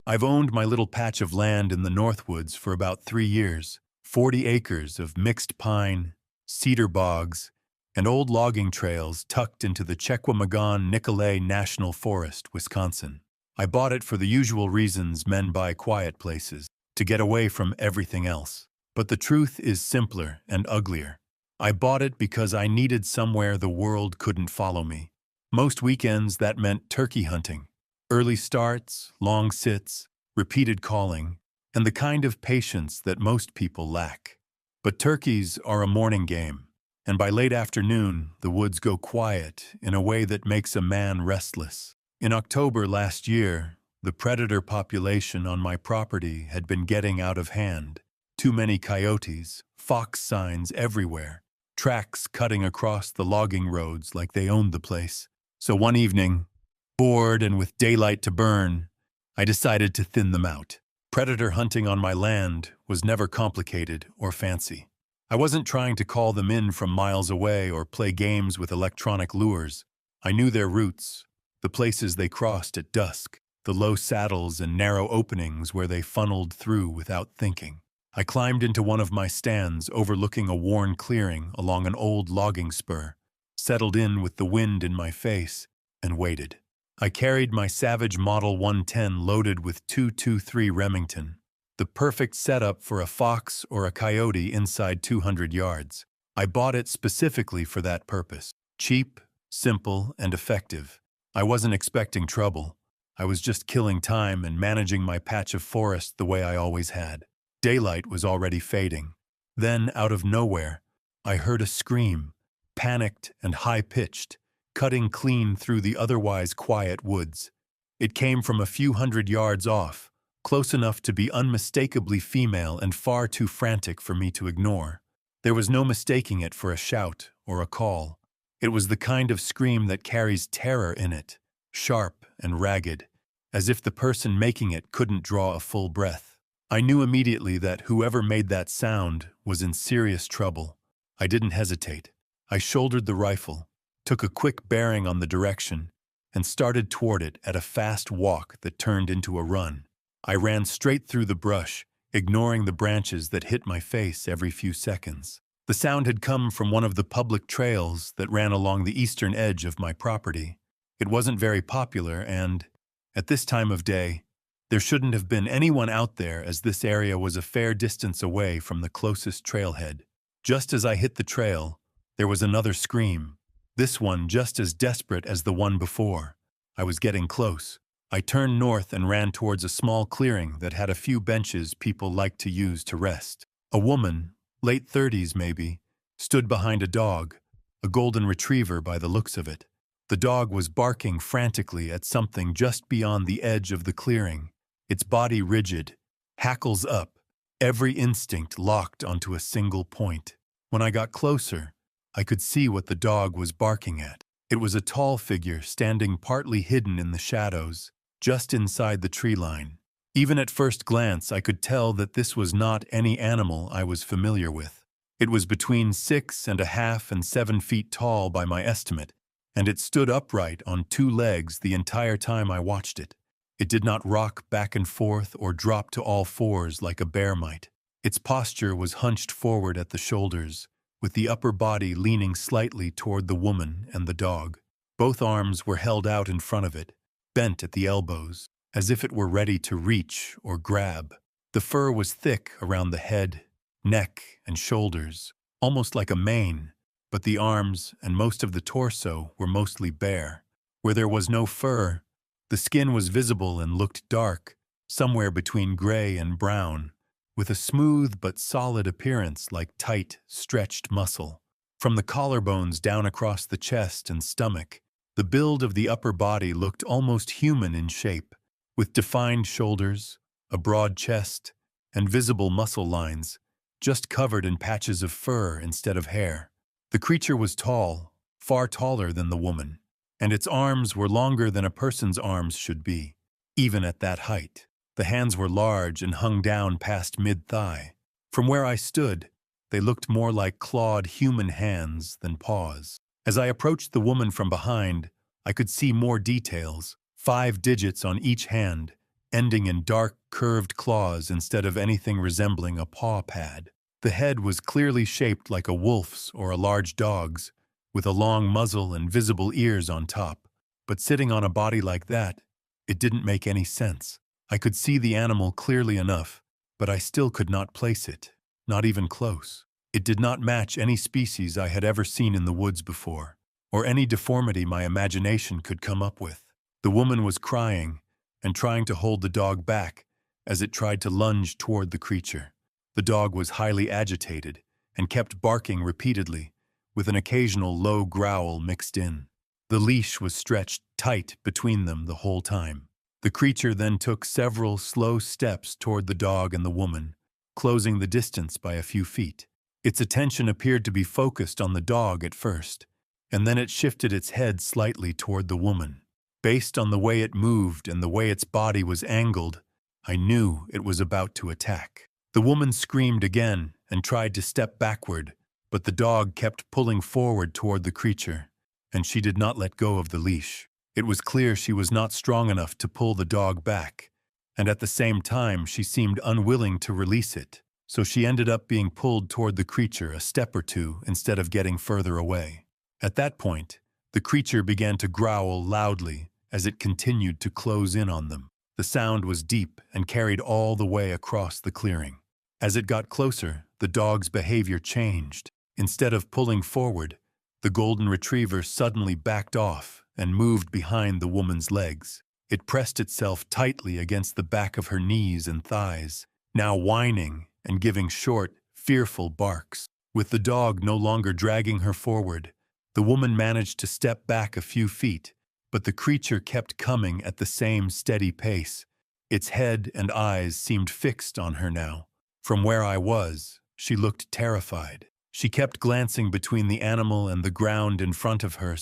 I've owned my little patch of land in the Northwoods for about 3 years, 40 acres of mixed pine, cedar bogs, and old logging trails tucked into the Chequamegon-Nicolet National Forest, Wisconsin. I bought it for the usual reasons men buy quiet places, to get away from everything else. But the truth is simpler and uglier. I bought it because I needed somewhere the world couldn't follow me. Most weekends that meant turkey hunting. Early starts, long sits, repeated calling, and the kind of patience that most people lack. But turkeys are a morning game, and by late afternoon, the woods go quiet in a way that makes a man restless. In October last year, the predator population on my property had been getting out of hand. Too many coyotes, fox signs everywhere, tracks cutting across the logging roads like they owned the place. So one evening, bored and with daylight to burn, I decided to thin them out. Predator hunting on my land was never complicated or fancy. I wasn't trying to call them in from miles away or play games with electronic lures. I knew their routes, the places they crossed at dusk, the low saddles and narrow openings where they funneled through without thinking. I climbed into one of my stands overlooking a worn clearing along an old logging spur, settled in with the wind in my face, and waited. I carried my Savage Model 110 loaded with .223 Remington, the perfect setup for a fox or a coyote inside 200 yards. I bought it specifically for that purpose. Cheap, simple, and effective. I wasn't expecting trouble. I was just killing time and managing my patch of forest the way I always had. Daylight was already fading. Then, out of nowhere, I heard a scream, panicked and high-pitched, cutting clean through the otherwise quiet woods. It came from a few hundred yards off, close enough to be unmistakably female and far too frantic for me to ignore. There was no mistaking it for a shout or a call. It was the kind of scream that carries terror in it, sharp and ragged, as if the person making it couldn't draw a full breath. I knew immediately that whoever made that sound was in serious trouble. I didn't hesitate. I shouldered the rifle, took a quick bearing on the direction, and started toward it at a fast walk that turned into a run. I ran straight through the brush, ignoring the branches that hit my face every few seconds. The sound had come from one of the public trails that ran along the eastern edge of my property. It wasn't very popular and, at this time of day, there shouldn't have been anyone out there as this area was a fair distance away from the closest trailhead. Just as I hit the trail, there was another scream, this one just as desperate as the one before. I was getting close. I turned north and ran towards a small clearing that had a few benches people liked to use to rest. A woman, late 30s maybe, stood behind a dog, a golden retriever by the looks of it. The dog was barking frantically at something just beyond the edge of the clearing, its body rigid, hackles up, every instinct locked onto a single point. When I got closer, I could see what the dog was barking at. It was a tall figure standing partly hidden in the shadows, just inside the tree line. Even at first glance, I could tell that this was not any animal I was familiar with. It was between 6.5 and 7 feet tall by my estimate, and it stood upright on 2 legs the entire time I watched it. It did not rock back and forth or drop to all fours like a bear might. Its posture was hunched forward at the shoulders, with the upper body leaning slightly toward the woman and the dog. Both arms were held out in front of it, bent at the elbows, as if it were ready to reach or grab. The fur was thick around the head, neck, and shoulders, almost like a mane, but the arms and most of the torso were mostly bare. Where there was no fur, the skin was visible and looked dark, somewhere between gray and brown, with a smooth but solid appearance like tight, stretched muscle. From the collarbones down across the chest and stomach, the build of the upper body looked almost human in shape, with defined shoulders, a broad chest, and visible muscle lines, just covered in patches of fur instead of hair. The creature was tall, far taller than the woman, and its arms were longer than a person's arms should be, even at that height. The hands were large and hung down past mid-thigh. From where I stood, they looked more like clawed human hands than paws. As I approached the woman from behind, I could see more details, 5 digits on each hand, ending in dark, curved claws instead of anything resembling a paw pad. The head was clearly shaped like a wolf's or a large dog's, with a long muzzle and visible ears on top. But sitting on a body like that, it didn't make any sense. I could see the animal clearly enough, but I still could not place it, not even close. It did not match any species I had ever seen in the woods before, or any deformity my imagination could come up with. The woman was crying and trying to hold the dog back as it tried to lunge toward the creature. The dog was highly agitated and kept barking repeatedly, with an occasional low growl mixed in. The leash was stretched tight between them the whole time. The creature then took several slow steps toward the dog and the woman, closing the distance by a few feet. Its attention appeared to be focused on the dog at first, and then it shifted its head slightly toward the woman. Based on the way it moved and the way its body was angled, I knew it was about to attack. The woman screamed again and tried to step backward, but the dog kept pulling forward toward the creature, and she did not let go of the leash. It was clear she was not strong enough to pull the dog back, and at the same time she seemed unwilling to release it, so she ended up being pulled toward the creature a step or two instead of getting further away. At that point, the creature began to growl loudly as it continued to close in on them. The sound was deep and carried all the way across the clearing. As it got closer, the dog's behavior changed. Instead of pulling forward, the golden retriever suddenly backed off and moved behind the woman's legs. It pressed itself tightly against the back of her knees and thighs, now whining and giving short, fearful barks. With the dog no longer dragging her forward, the woman managed to step back a few feet, but the creature kept coming at the same steady pace. Its head and eyes seemed fixed on her now. From where I was, she looked terrified. She kept glancing between the animal and the ground in front of her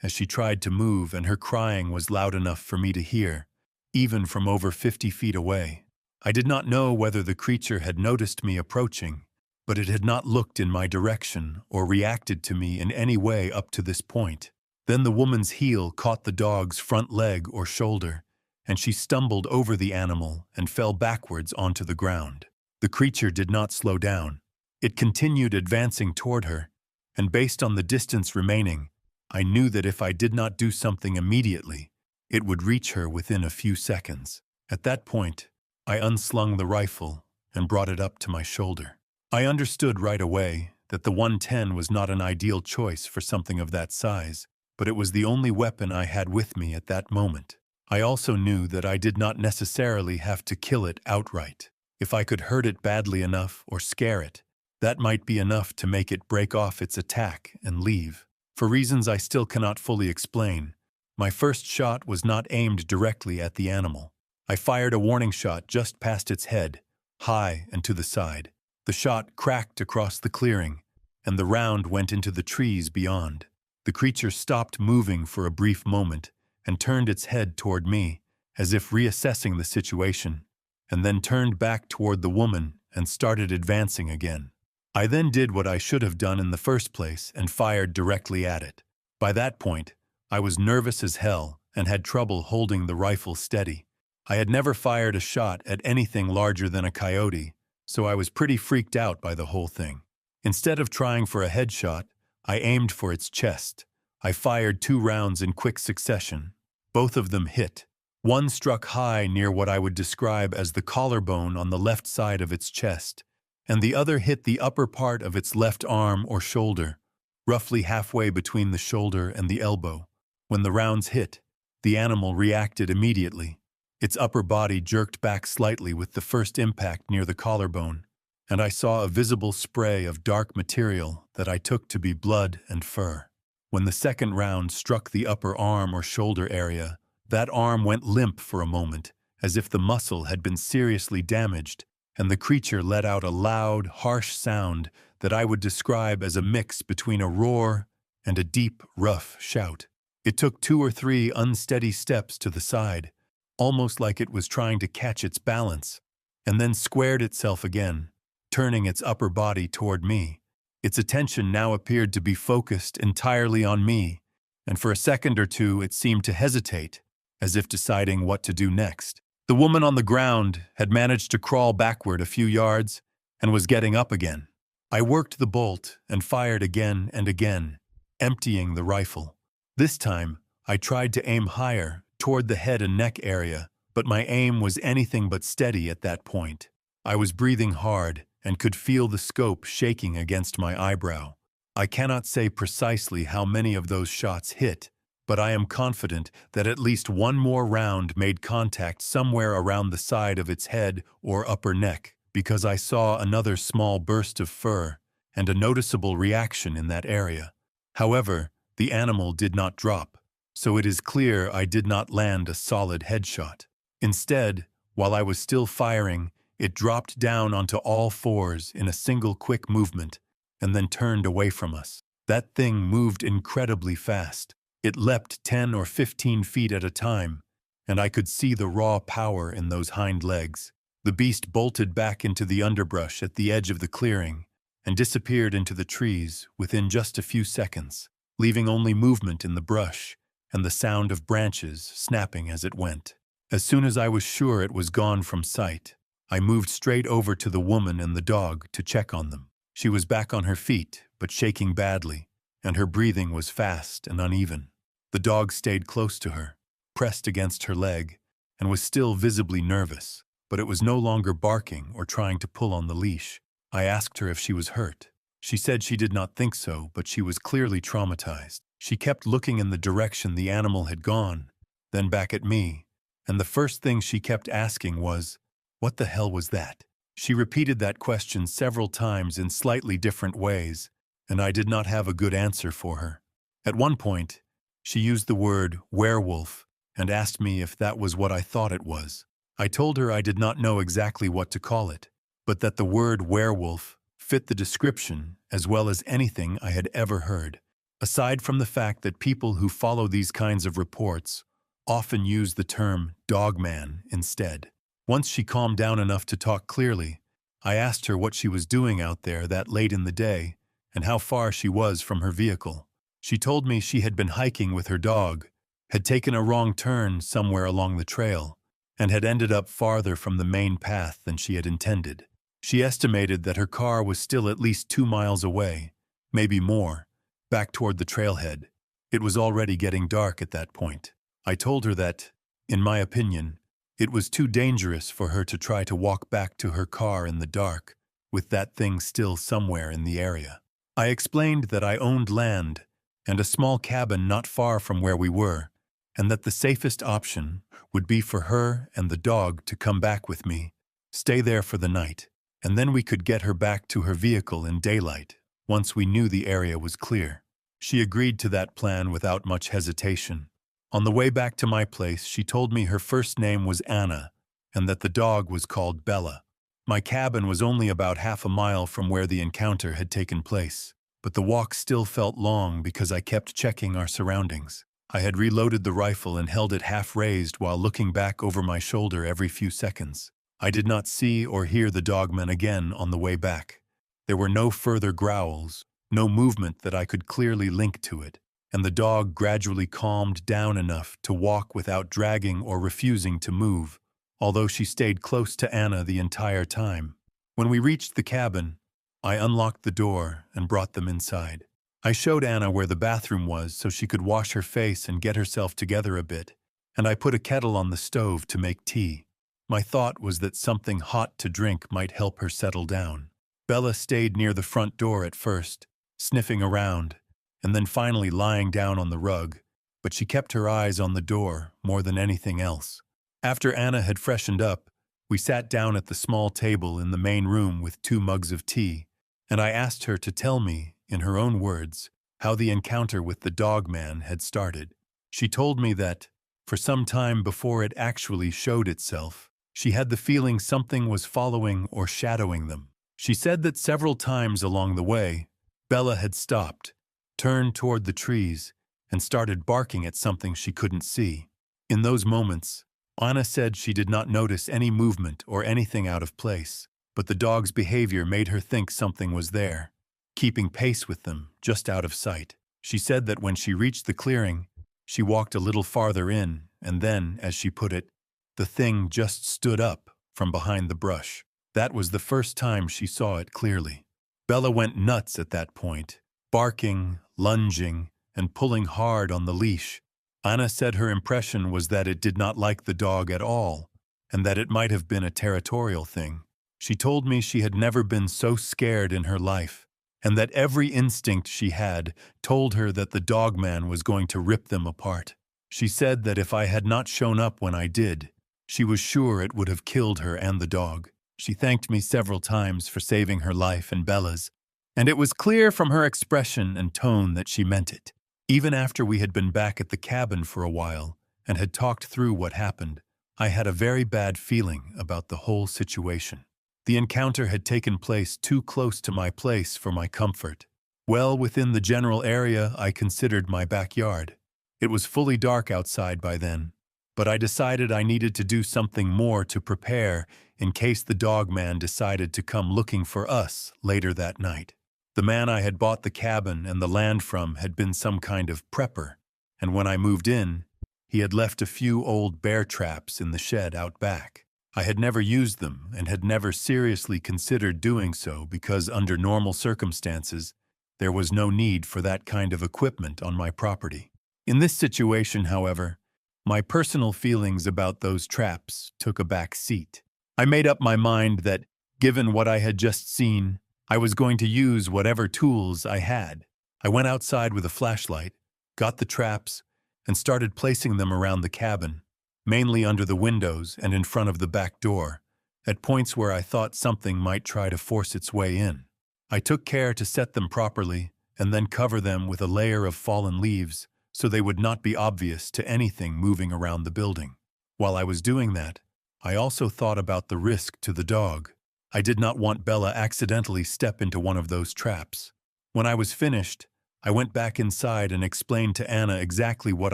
as she tried to move, and her crying was loud enough for me to hear, even from over 50 feet away. I did not know whether the creature had noticed me approaching, but it had not looked in my direction or reacted to me in any way up to this point. Then the woman's heel caught the dog's front leg or shoulder, and she stumbled over the animal and fell backwards onto the ground. The creature did not slow down. It continued advancing toward her, and based on the distance remaining, I knew that if I did not do something immediately, it would reach her within a few seconds. At that point, I unslung the rifle and brought it up to my shoulder. I understood right away that the 110 was not an ideal choice for something of that size, but it was the only weapon I had with me at that moment. I also knew that I did not necessarily have to kill it outright. If I could hurt it badly enough or scare it, that might be enough to make it break off its attack and leave. For reasons I still cannot fully explain, my first shot was not aimed directly at the animal. I fired a warning shot just past its head, high and to the side. The shot cracked across the clearing, and the round went into the trees beyond. The creature stopped moving for a brief moment and turned its head toward me, as if reassessing the situation, and then turned back toward the woman and started advancing again. I then did what I should have done in the first place and fired directly at it. By that point, I was nervous as hell and had trouble holding the rifle steady. I had never fired a shot at anything larger than a coyote, so I was pretty freaked out by the whole thing. Instead of trying for a headshot, I aimed for its chest. I fired 2 rounds in quick succession. Both of them hit. One struck high near what I would describe as the collarbone on the left side of its chest, and the other hit the upper part of its left arm or shoulder, roughly halfway between the shoulder and the elbow. When the rounds hit, the animal reacted immediately. Its upper body jerked back slightly with the first impact near the collarbone, and I saw a visible spray of dark material that I took to be blood and fur. When the second round struck the upper arm or shoulder area, that arm went limp for a moment, as if the muscle had been seriously damaged, and the creature let out a loud, harsh sound that I would describe as a mix between a roar and a deep, rough shout. It took 2 or 3 unsteady steps to the side, almost like it was trying to catch its balance, and then squared itself again, turning its upper body toward me. Its attention now appeared to be focused entirely on me, and for a second or two it seemed to hesitate, as if deciding what to do next. The woman on the ground had managed to crawl backward a few yards and was getting up again. I worked the bolt and fired again and again, emptying the rifle. This time, I tried to aim higher, toward the head and neck area, but my aim was anything but steady at that point. I was breathing hard and could feel the scope shaking against my eyebrow. I cannot say precisely how many of those shots hit, but I am confident that at least one more round made contact somewhere around the side of its head or upper neck, because I saw another small burst of fur and a noticeable reaction in that area. However, the animal did not drop, so it is clear I did not land a solid headshot. Instead, while I was still firing, it dropped down onto all fours in a single quick movement and then turned away from us. That thing moved incredibly fast. It leapt 10 or 15 feet at a time, and I could see the raw power in those hind legs. The beast bolted back into the underbrush at the edge of the clearing and disappeared into the trees within just a few seconds, leaving only movement in the brush and the sound of branches snapping as it went. As soon as I was sure it was gone from sight, I moved straight over to the woman and the dog to check on them. She was back on her feet, but shaking badly, and her breathing was fast and uneven. The dog stayed close to her, pressed against her leg, and was still visibly nervous, but it was no longer barking or trying to pull on the leash. I asked her if she was hurt. She said she did not think so, but she was clearly traumatized. She kept looking in the direction the animal had gone, then back at me, and the first thing she kept asking was, "What the hell was that?" She repeated that question several times in slightly different ways, and I did not have a good answer for her. At one point, she used the word werewolf and asked me if that was what I thought it was. I told her I did not know exactly what to call it, but that the word werewolf fit the description as well as anything I had ever heard. Aside from the fact that people who follow these kinds of reports often use the term Dogman instead. Once she calmed down enough to talk clearly, I asked her what she was doing out there that late in the day and how far she was from her vehicle. She told me she had been hiking with her dog, had taken a wrong turn somewhere along the trail, and had ended up farther from the main path than she had intended. She estimated that her car was still at least 2 miles away, maybe more, back toward the trailhead. It was already getting dark at that point. I told her that, in my opinion, it was too dangerous for her to try to walk back to her car in the dark, with that thing still somewhere in the area. I explained that I owned land and a small cabin not far from where we were, and that the safest option would be for her and the dog to come back with me, stay there for the night, and then we could get her back to her vehicle in daylight, once we knew the area was clear. She agreed to that plan without much hesitation. On the way back to my place, she told me her first name was Anna, and that the dog was called Bella. My cabin was only about half a mile from where the encounter had taken place, but the walk still felt long because I kept checking our surroundings. I had reloaded the rifle and held it half-raised while looking back over my shoulder every few seconds. I did not see or hear the dogman again on the way back. There were no further growls, no movement that I could clearly link to it, and the dog gradually calmed down enough to walk without dragging or refusing to move, although she stayed close to Anna the entire time. When we reached the cabin, I unlocked the door and brought them inside. I showed Anna where the bathroom was so she could wash her face and get herself together a bit, and I put a kettle on the stove to make tea. My thought was that something hot to drink might help her settle down. Bella stayed near the front door at first, sniffing around, and then finally lying down on the rug, but she kept her eyes on the door more than anything else. After Anna had freshened up, we sat down at the small table in the main room with 2 mugs of tea, and I asked her to tell me, in her own words, how the encounter with the dogman had started. She told me that, for some time before it actually showed itself, she had the feeling something was following or shadowing them. She said that several times along the way, Bella had stopped, turned toward the trees, and started barking at something she couldn't see. In those moments, Anna said she did not notice any movement or anything out of place, but the dog's behavior made her think something was there, keeping pace with them, just out of sight. She said that when she reached the clearing, she walked a little farther in, and then, as she put it, The thing just stood up from behind the brush. That was the first time she saw it clearly. Bella went nuts at that point, barking, lunging, and pulling hard on the leash. Anna said her impression was that it did not like the dog at all, and that it might have been a territorial thing. She told me she had never been so scared in her life, and that every instinct she had told her that the Dogman was going to rip them apart. She said that if I had not shown up when I did, she was sure it would have killed her and the dog. She thanked me several times for saving her life and Bella's, and it was clear from her expression and tone that she meant it. Even after we had been back at the cabin for a while and had talked through what happened, I had a very bad feeling about the whole situation. The encounter had taken place too close to my place for my comfort. Well within the general area I considered my backyard. It was fully dark outside by then, but I decided I needed to do something more to prepare in case the Dogman decided to come looking for us later that night. The man I had bought the cabin and the land from had been some kind of prepper, and when I moved in, he had left a few old bear traps in the shed out back. I had never used them and had never seriously considered doing so because under normal circumstances, there was no need for that kind of equipment on my property. In this situation, however, my personal feelings about those traps took a back seat. I made up my mind that, given what I had just seen, I was going to use whatever tools I had. I went outside with a flashlight, got the traps, and started placing them around the cabin, mainly under the windows and in front of the back door, at points where I thought something might try to force its way in. I took care to set them properly and then cover them with a layer of fallen leaves so they would not be obvious to anything moving around the building. While I was doing that, I also thought about the risk to the dog. I did not want Bella accidentally step into one of those traps. When I was finished, I went back inside and explained to Anna exactly what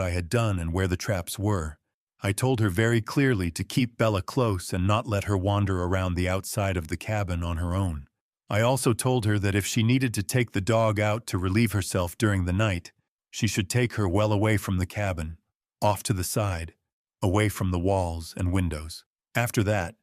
I had done and where the traps were. I told her very clearly to keep Bella close and not let her wander around the outside of the cabin on her own. I also told her that if she needed to take the dog out to relieve herself during the night, she should take her well away from the cabin, off to the side, away from the walls and windows. After that,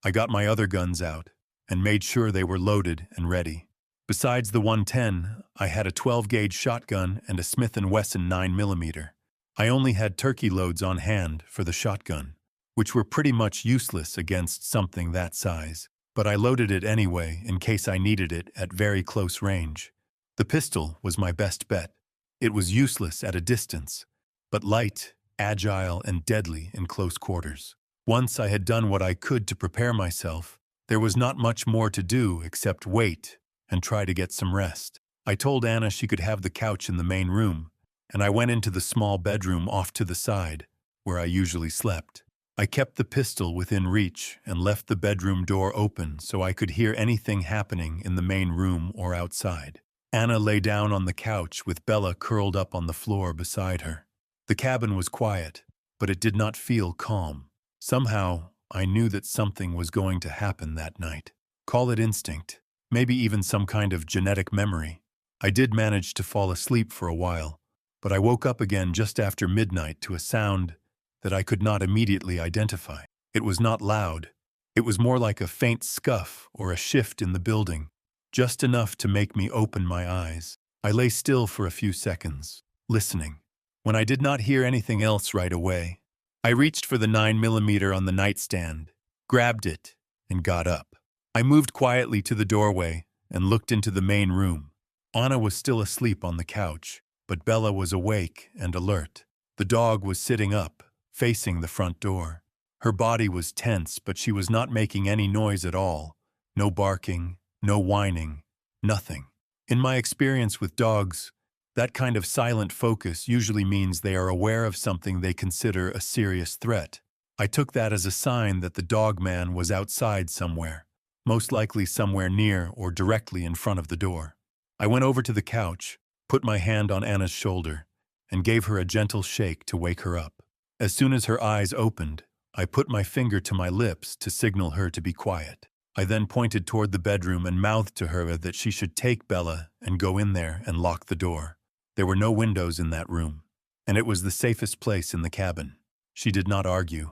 I got my other guns out and made sure they were loaded and ready. Besides the 110, I had a 12-gauge shotgun and a Smith & Wesson 9mm. I only had turkey loads on hand for the shotgun, which were pretty much useless against something that size, but I loaded it anyway in case I needed it at very close range. The pistol was my best bet. It was useless at a distance, but light, agile, and deadly in close quarters. Once I had done what I could to prepare myself, there was not much more to do except wait and try to get some rest. I told Anna she could have the couch in the main room, and I went into the small bedroom off to the side, where I usually slept. I kept the pistol within reach and left the bedroom door open so I could hear anything happening in the main room or outside. Anna lay down on the couch with Bella curled up on the floor beside her. The cabin was quiet, but it did not feel calm. Somehow, I knew that something was going to happen that night. Call it instinct, maybe even some kind of genetic memory. I did manage to fall asleep for a while, but I woke up again just after midnight to a sound that I could not immediately identify. It was not loud. It was more like a faint scuff or a shift in the building, just enough to make me open my eyes. I lay still for a few seconds, listening. When I did not hear anything else right away, I reached for the 9mm on the nightstand, grabbed it, and got up. I moved quietly to the doorway and looked into the main room. Anna was still asleep on the couch, but Bella was awake and alert. The dog was sitting up, facing the front door. Her body was tense, but she was not making any noise at all. No barking, no whining, nothing. In my experience with dogs, that kind of silent focus usually means they are aware of something they consider a serious threat. I took that as a sign that the Dogman was outside somewhere, most likely somewhere near or directly in front of the door. I went over to the couch, put my hand on Anna's shoulder, and gave her a gentle shake to wake her up. As soon as her eyes opened, I put my finger to my lips to signal her to be quiet. I then pointed toward the bedroom and mouthed to her that she should take Bella and go in there and lock the door. There were no windows in that room, and it was the safest place in the cabin. She did not argue.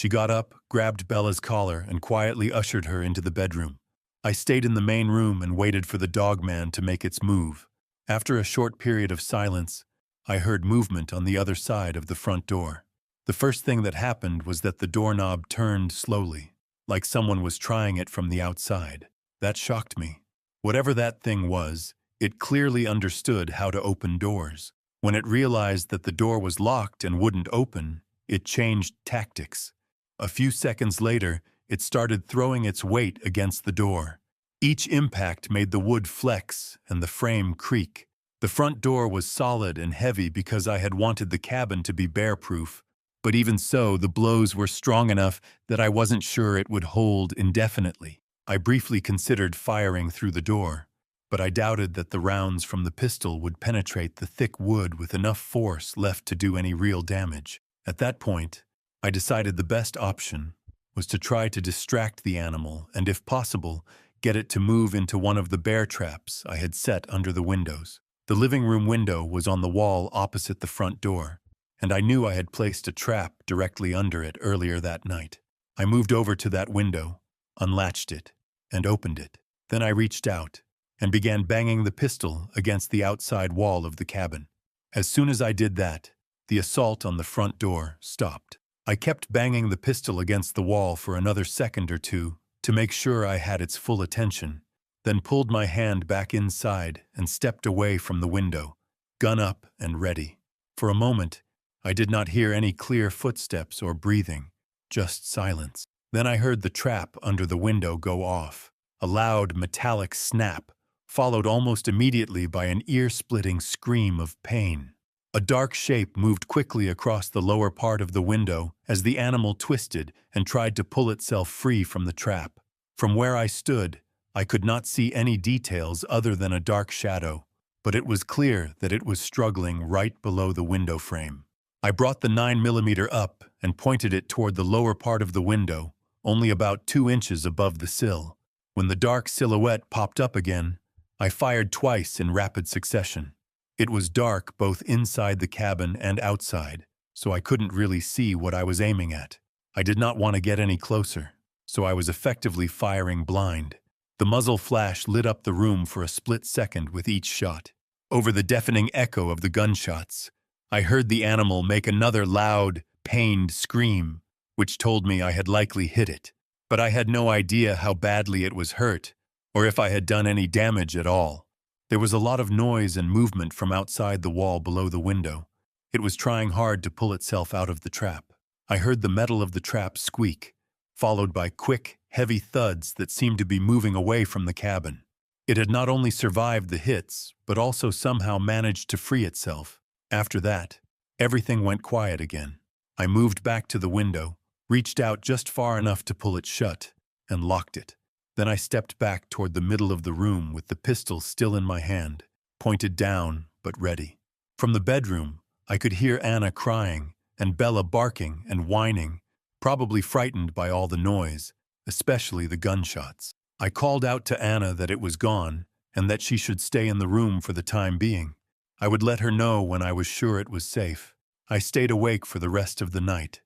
She got up, grabbed Bella's collar, and quietly ushered her into the bedroom. I stayed in the main room and waited for the Dogman to make its move. After a short period of silence, I heard movement on the other side of the front door. The first thing that happened was that the doorknob turned slowly, like someone was trying it from the outside. That shocked me. Whatever that thing was, it clearly understood how to open doors. When it realized that the door was locked and wouldn't open, it changed tactics. A few seconds later, it started throwing its weight against the door. Each impact made the wood flex and the frame creak. The front door was solid and heavy because I had wanted the cabin to be bear-proof, but even so, the blows were strong enough that I wasn't sure it would hold indefinitely. I briefly considered firing through the door, but I doubted that the rounds from the pistol would penetrate the thick wood with enough force left to do any real damage. At that point, I decided the best option was to try to distract the animal and, if possible, get it to move into one of the bear traps I had set under the windows. The living room window was on the wall opposite the front door, and I knew I had placed a trap directly under it earlier that night. I moved over to that window, unlatched it, and opened it. Then I reached out and began banging the pistol against the outside wall of the cabin. As soon as I did that, the assault on the front door stopped. I kept banging the pistol against the wall for another second or two to make sure I had its full attention, then pulled my hand back inside and stepped away from the window, gun up and ready. For a moment, I did not hear any clear footsteps or breathing, just silence. Then I heard the trap under the window go off, a loud metallic snap, followed almost immediately by an ear-splitting scream of pain. A dark shape moved quickly across the lower part of the window as the animal twisted and tried to pull itself free from the trap. From where I stood, I could not see any details other than a dark shadow, but it was clear that it was struggling right below the window frame. I brought the 9mm up and pointed it toward the lower part of the window, only about 2 inches above the sill. When the dark silhouette popped up again, I fired twice in rapid succession. It was dark both inside the cabin and outside, so I couldn't really see what I was aiming at. I did not want to get any closer, so I was effectively firing blind. The muzzle flash lit up the room for a split second with each shot. Over the deafening echo of the gunshots, I heard the animal make another loud, pained scream, which told me I had likely hit it. But I had no idea how badly it was hurt, or if I had done any damage at all. There was a lot of noise and movement from outside the wall below the window. It was trying hard to pull itself out of the trap. I heard the metal of the trap squeak, followed by quick, heavy thuds that seemed to be moving away from the cabin. It had not only survived the hits, but also somehow managed to free itself. After that, everything went quiet again. I moved back to the window, reached out just far enough to pull it shut, and locked it. Then I stepped back toward the middle of the room with the pistol still in my hand, pointed down but ready. From the bedroom, I could hear Anna crying and Bella barking and whining, probably frightened by all the noise, especially the gunshots. I called out to Anna that it was gone and that she should stay in the room for the time being. I would let her know when I was sure it was safe. I stayed awake for the rest of the night,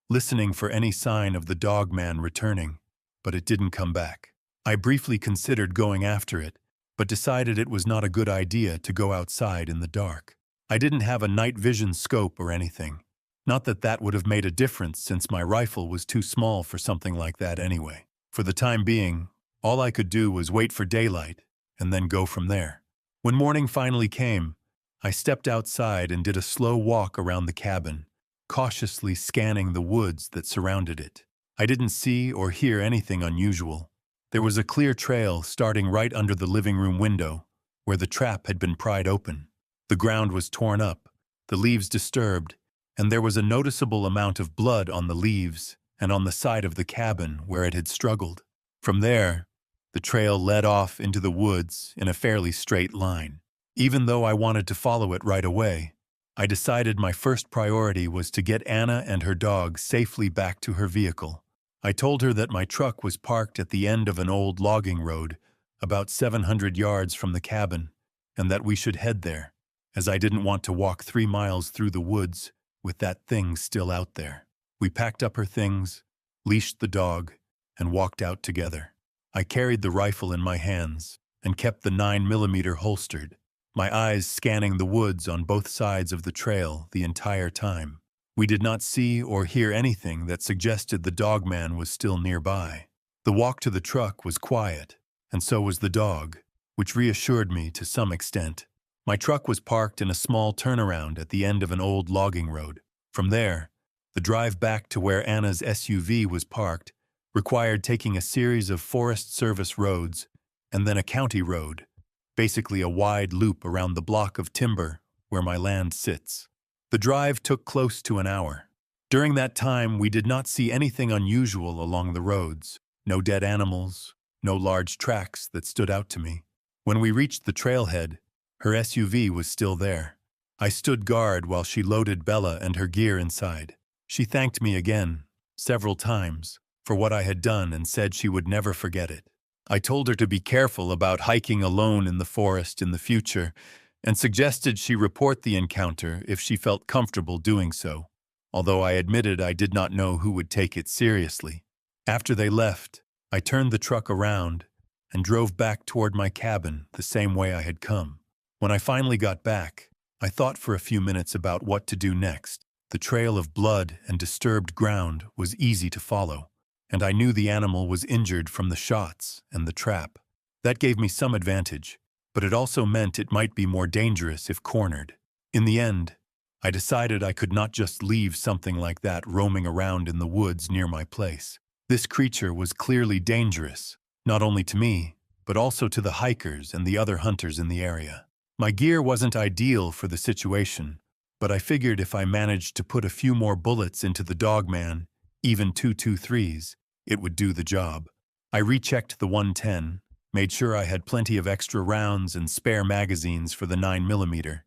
listening for any sign of the Dogman returning, but it didn't come back. I briefly considered going after it, but decided it was not a good idea to go outside in the dark. I didn't have a night vision scope or anything. Not that that would have made a difference since my rifle was too small for something like that anyway. For the time being, all I could do was wait for daylight and then go from there. When morning finally came, I stepped outside and did a slow walk around the cabin, cautiously scanning the woods that surrounded it. I didn't see or hear anything unusual. There was a clear trail starting right under the living room window, where the trap had been pried open. The ground was torn up, the leaves disturbed, and there was a noticeable amount of blood on the leaves and on the side of the cabin where it had struggled. From there, the trail led off into the woods in a fairly straight line. Even though I wanted to follow it right away, I decided my first priority was to get Anna and her dog safely back to her vehicle. I told her that my truck was parked at the end of an old logging road, about 700 yards from the cabin, and that we should head there, as I didn't want to walk 3 miles through the woods with that thing still out there. We packed up her things, leashed the dog, and walked out together. I carried the rifle in my hands and kept the 9mm holstered, my eyes scanning the woods on both sides of the trail the entire time. We did not see or hear anything that suggested the dogman was still nearby. The walk to the truck was quiet, and so was the dog, which reassured me to some extent. My truck was parked in a small turnaround at the end of an old logging road. From there, the drive back to where Anna's SUV was parked required taking a series of Forest Service roads and then a county road, basically a wide loop around the block of timber where my land sits. The drive took close to an hour. During that time, we did not see anything unusual along the roads. No dead animals, no large tracks that stood out to me. When we reached the trailhead, her SUV was still there. I stood guard while she loaded Bella and her gear inside. She thanked me again, several times, for what I had done and said she would never forget it. I told her to be careful about hiking alone in the forest in the future and suggested she report the encounter if she felt comfortable doing so, although I admitted I did not know who would take it seriously. After they left, I turned the truck around and drove back toward my cabin the same way I had come. When I finally got back, I thought for a few minutes about what to do next. The trail of blood and disturbed ground was easy to follow, and I knew the animal was injured from the shots and the trap. That gave me some advantage, but it also meant it might be more dangerous if cornered. In the end, I decided I could not just leave something like that roaming around in the woods near my place. This creature was clearly dangerous, not only to me, but also to the hikers and the other hunters in the area. My gear wasn't ideal for the situation, but I figured if I managed to put a few more bullets into the Dogman, even 223s, it would do the job. I rechecked the 110, made sure I had plenty of extra rounds and spare magazines for the 9mm,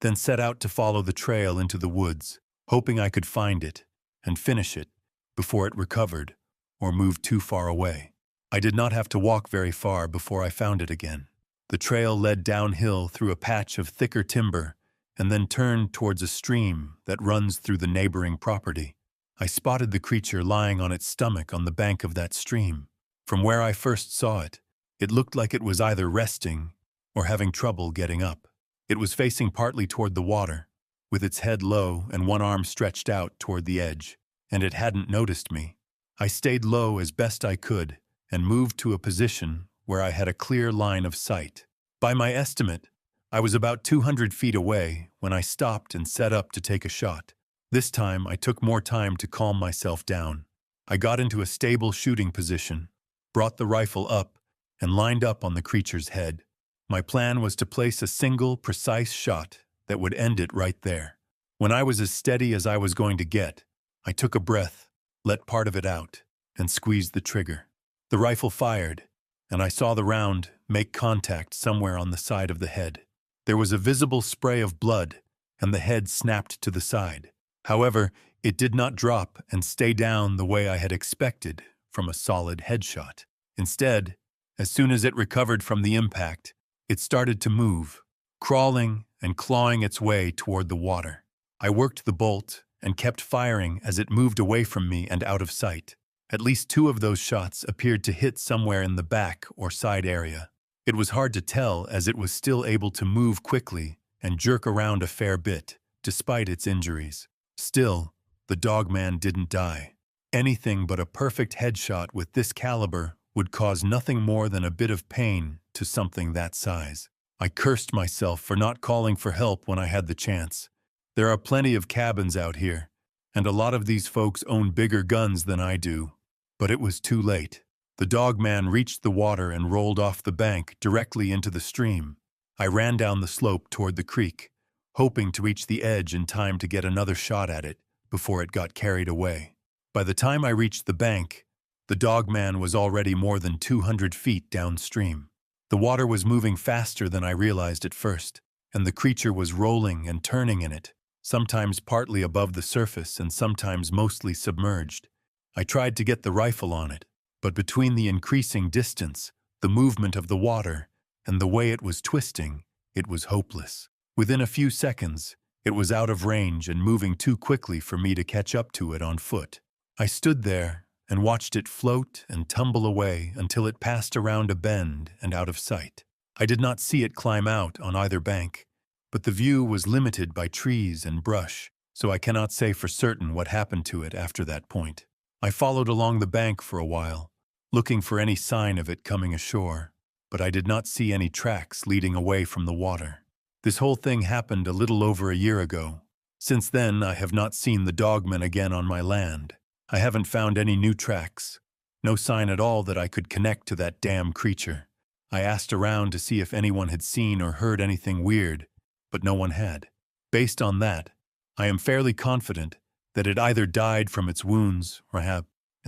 then set out to follow the trail into the woods, hoping I could find it and finish it before it recovered or moved too far away. I did not have to walk very far before I found it again. The trail led downhill through a patch of thicker timber and then turned towards a stream that runs through the neighboring property. I spotted the creature lying on its stomach on the bank of that stream. From where I first saw it, it looked like it was either resting or having trouble getting up. It was facing partly toward the water, with its head low and one arm stretched out toward the edge, and it hadn't noticed me. I stayed low as best I could and moved to a position where I had a clear line of sight. By my estimate, I was about 200 feet away when I stopped and set up to take a shot. This time, I took more time to calm myself down. I got into a stable shooting position, brought the rifle up, and lined up on the creature's head. My plan was to place a single, precise shot that would end it right there. When I was as steady as I was going to get, I took a breath, let part of it out, and squeezed the trigger. The rifle fired, and I saw the round make contact somewhere on the side of the head. There was a visible spray of blood, and the head snapped to the side. However, it did not drop and stay down the way I had expected from a solid headshot. Instead, as soon as it recovered from the impact, it started to move, crawling and clawing its way toward the water. I worked the bolt and kept firing as it moved away from me and out of sight. At least 2 of those shots appeared to hit somewhere in the back or side area. It was hard to tell as it was still able to move quickly and jerk around a fair bit, despite its injuries. Still, the Dogman didn't die. Anything but a perfect headshot with this caliber would cause nothing more than a bit of pain to something that size. I cursed myself for not calling for help when I had the chance. There are plenty of cabins out here, and a lot of these folks own bigger guns than I do. But it was too late. The Dogman reached the water and rolled off the bank directly into the stream. I ran down the slope toward the creek, hoping to reach the edge in time to get another shot at it before it got carried away. By the time I reached the bank, the Dogman was already more than 200 feet downstream. The water was moving faster than I realized at first, and the creature was rolling and turning in it, sometimes partly above the surface and sometimes mostly submerged. I tried to get the rifle on it, but between the increasing distance, the movement of the water, and the way it was twisting, it was hopeless. Within a few seconds, it was out of range and moving too quickly for me to catch up to it on foot. I stood there and watched it float and tumble away until it passed around a bend and out of sight. I did not see it climb out on either bank, but the view was limited by trees and brush, so I cannot say for certain what happened to it after that point. I followed along the bank for a while, looking for any sign of it coming ashore, but I did not see any tracks leading away from the water. This whole thing happened a little over a year ago. Since then, I have not seen the Dogman again on my land. I haven't found any new tracks. No sign at all that I could connect to that damn creature. I asked around to see if anyone had seen or heard anything weird, but no one had. Based on that, I am fairly confident that it either died from its wounds or at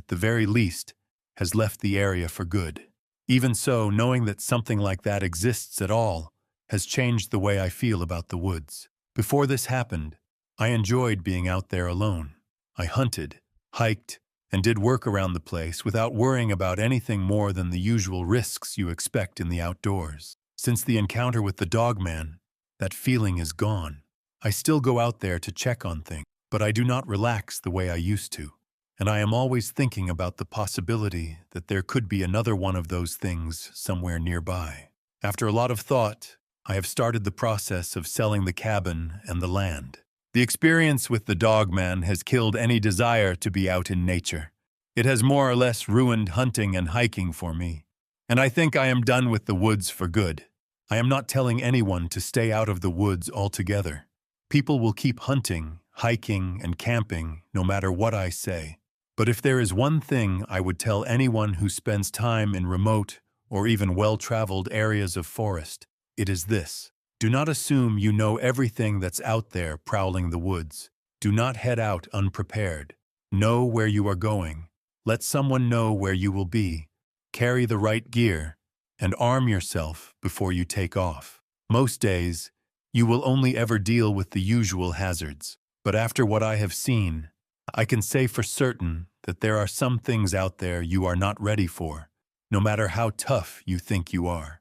the very least, has left the area for good. Even so, knowing that something like that exists at all has changed the way I feel about the woods. Before this happened, I enjoyed being out there alone. I hunted, hiked, and did work around the place without worrying about anything more than the usual risks you expect in the outdoors. Since the encounter with the Dogman, that feeling is gone. I still go out there to check on things, but I do not relax the way I used to. And I am always thinking about the possibility that there could be another one of those things somewhere nearby. After a lot of thought, I have started the process of selling the cabin and the land. The experience with the Dogman has killed any desire to be out in nature. It has more or less ruined hunting and hiking for me, and I think I am done with the woods for good. I am not telling anyone to stay out of the woods altogether. People will keep hunting, hiking, and camping no matter what I say. But if there is one thing I would tell anyone who spends time in remote or even well-traveled areas of forest, it is this. Do not assume you know everything that's out there prowling the woods. Do not head out unprepared. Know where you are going. Let someone know where you will be. Carry the right gear, and arm yourself before you take off. Most days, you will only ever deal with the usual hazards. But after what I have seen, I can say for certain that there are some things out there you are not ready for, no matter how tough you think you are.